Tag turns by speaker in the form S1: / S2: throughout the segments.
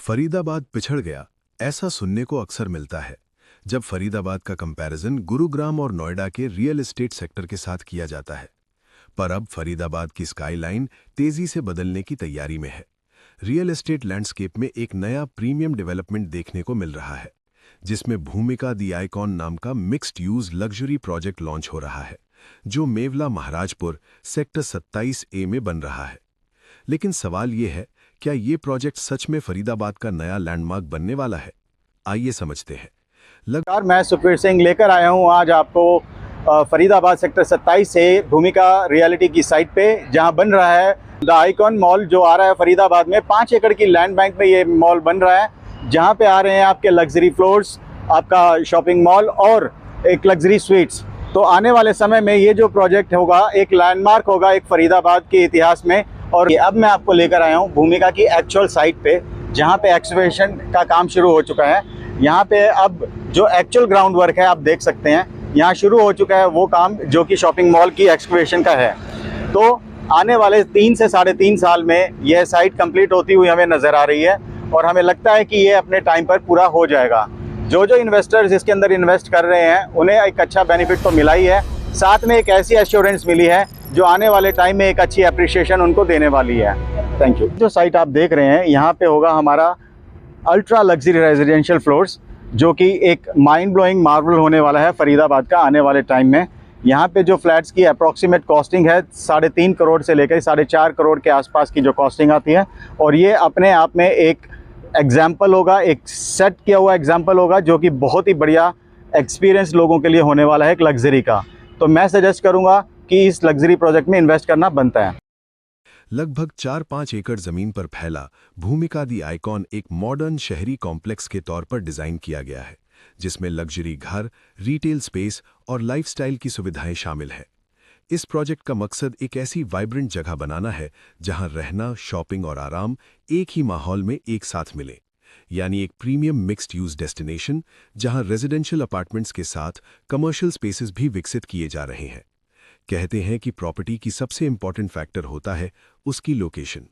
S1: फरीदाबाद पिछड़ गया, ऐसा सुनने को अक्सर मिलता है जब फरीदाबाद का कंपैरिजन गुरुग्राम और नोएडा के रियल एस्टेट सेक्टर के साथ किया जाता है। पर अब फरीदाबाद की स्काईलाइन तेजी से बदलने की तैयारी में है। रियल एस्टेट लैंडस्केप में एक नया प्रीमियम डेवलपमेंट देखने को मिल रहा है, जिसमें भूमिका दी आइकॉन नाम का mixed use luxury project launch हो रहा है, जो मेवला महाराजपुर सेक्टर 27A में बन रहा है। लेकिन सवाल ये है, क्या ये प्रोजेक्ट सच में फरीदाबाद का नया लैंडमार्क बनने वाला है? आइए समझते हैं।
S2: मैं सुखवीर सिंह लेकर आया हूँ आज आपको फरीदाबाद सेक्टर 27 से भूमिका रियलिटी की साइट पे, जहाँ बन रहा है द आइकॉन मॉल, जो आ रहा है फरीदाबाद में। 5 एकड़ की लैंड बैंक में ये मॉल बन रहा है, जहाँ पे आ रहे हैं आपके लग्जरी फ्लोर्स, आपका शॉपिंग मॉल और एक लग्जरी स्वीट्स। तो आने वाले समय में ये जो प्रोजेक्ट होगा एक लैंडमार्क होगा एक फरीदाबाद के इतिहास में। और अब मैं आपको लेकर आया हूँ भूमिका की एक्चुअल साइट पे, जहाँ पे एक्सकवेशन का काम शुरू हो चुका है। यहाँ पे अब जो एक्चुअल ग्राउंड वर्क है आप देख सकते हैं, यहाँ शुरू हो चुका है वो काम जो कि शॉपिंग मॉल की एक्सकवेशन का है। तो आने वाले 3 से 3.5 साल में यह साइट कंप्लीट होती हुई हमें नज़र आ रही है और हमें लगता है कि ये अपने टाइम पर पूरा हो जाएगा। जो इन्वेस्टर्स इसके अंदर इन्वेस्ट कर रहे हैं उन्हें एक अच्छा बेनिफिट तो मिला ही है, साथ में एक ऐसी एश्योरेंस मिली है जो आने वाले टाइम में एक अच्छी अप्रिशिएशन उनको देने वाली है। Thank you. जो साइट आप देख रहे हैं यहाँ पे होगा हमारा अल्ट्रा लग्जरी रेजिडेंशियल फ्लोर्स, जो कि एक माइंड ब्लोइंग मार्वल होने वाला है फरीदाबाद का आने वाले टाइम में। यहाँ पे जो फ्लैट्स की अप्रॉक्सीमेट कॉस्टिंग है 3.5 करोड़ से लेकर 4.5 करोड़ के आसपास की जो कॉस्टिंग आती है, और ये अपने आप में एक एग्जाम्पल होगा, एक सेट किया हुआ एग्जाम्पल होगा जो कि बहुत ही बढ़िया एक्सपीरियंस लोगों के लिए होने वाला है एक लग्जरी का। तो मैं सजेस्ट करूँगा कि इस लग्जरी प्रोजेक्ट में इन्वेस्ट करना बनता है।
S1: लगभग 4-5 एकड़ जमीन पर फैला भूमिका दी आइकॉन एक मॉडर्न शहरी कॉम्प्लेक्स के तौर पर डिजाइन किया गया है, जिसमें लग्जरी घर, रिटेल स्पेस और लाइफस्टाइल की सुविधाएं शामिल हैं। इस प्रोजेक्ट का मकसद एक ऐसी वाइब्रेंट जगह बनाना है जहां रहना, शॉपिंग और आराम एक ही माहौल में एक साथ मिले, यानी एक प्रीमियम मिक्स्ड यूज डेस्टिनेशन जहां रेजिडेंशियल अपार्टमेंट्स के साथ कमर्शियल स्पेसेस भी विकसित किए जा रहे हैं। कहते हैं कि प्रॉपर्टी की सबसे इंपॉर्टेंट फैक्टर होता है उसकी लोकेशन।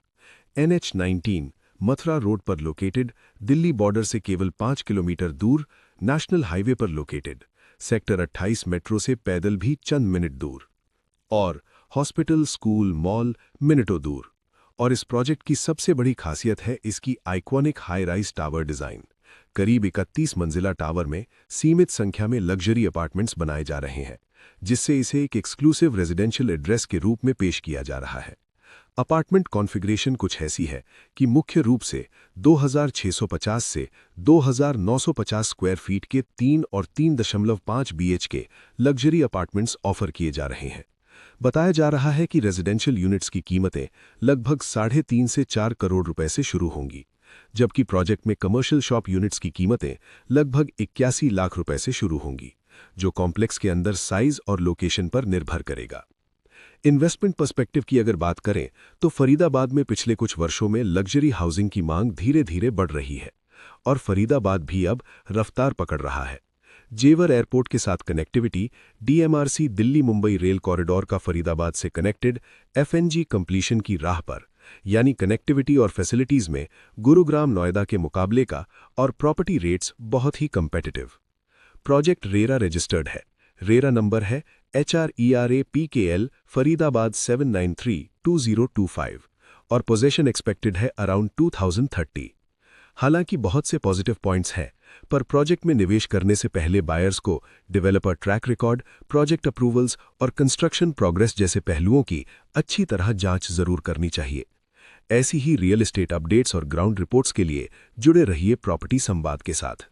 S1: NH-19 मथुरा रोड पर लोकेटेड, दिल्ली बॉर्डर से केवल 5 किलोमीटर दूर, नेशनल हाईवे पर लोकेटेड, सेक्टर 28 मेट्रो से पैदल भी चंद मिनट दूर, और हॉस्पिटल, स्कूल, मॉल मिनटों दूर। और इस प्रोजेक्ट की सबसे बड़ी खासियत है इसकी iconic high rise tower design. करीब 31 मंजिला टावर में सीमित संख्या में लग्जरी अपार्टमेंट्स बनाए जा रहे हैं, जिससे इसे एक एक्सक्लूसिव रेजिडेंशियल एड्रेस के रूप में पेश किया जा रहा है। अपार्टमेंट कॉन्फ़िगरेशन कुछ ऐसी है कि मुख्य रूप से 2650 से 2950 स्क्वायर फीट के 3 और 3.5 BHK लग्जरी अपार्टमेंट्स ऑफर किए जा रहे हैं। बताया जा रहा है कि रेजिडेंशियल यूनिट्स की कीमतें लगभग 3.5 से 4 करोड़ रुपए से शुरू होंगी, जबकि प्रोजेक्ट में कमर्शियल शॉप यूनिट्स की कीमतें लगभग 81 लाख रुपए से शुरू होंगी, जो कॉम्प्लेक्स के अंदर साइज और लोकेशन पर निर्भर करेगा। इन्वेस्टमेंट पर्सपेक्टिव की अगर बात करें तो फरीदाबाद में पिछले कुछ वर्षों में लग्जरी हाउसिंग की मांग धीरे धीरे बढ़ रही है और फरीदाबाद भी अब रफ्तार पकड़ रहा है। जेवर एयरपोर्ट के साथ connectivity, DMRC Delhi Mumbai rail corridor का फरीदाबाद से कनेक्टेड, FNG कंप्लीशन की राह पर, यानी कनेक्टिविटी और फैसिलिटीज में गुरुग्राम नोएडा के मुकाबले का, और प्रॉपर्टी रेट्स बहुत ही कंपेटिटिव। प्रोजेक्ट रेरा रजिस्टर्ड है। रेरा नंबर है HRERA PKL फरीदाबाद 7932025 और पोजेशन एक्सपेक्टेड है अराउंड 2030। हालांकि बहुत से पॉजिटिव पॉइंट्स हैं, पर प्रोजेक्ट में निवेश करने से पहले बायर्स को developer track record, project approvals और कंस्ट्रक्शन प्रोग्रेस जैसे पहलुओं की अच्छी तरह जांच जरूर करनी चाहिए। ऐसी ही रियल एस्टेट अपडेट्स और ग्राउंड रिपोर्ट्स के लिए जुड़े रहिए प्रॉपर्टी संवाद के साथ।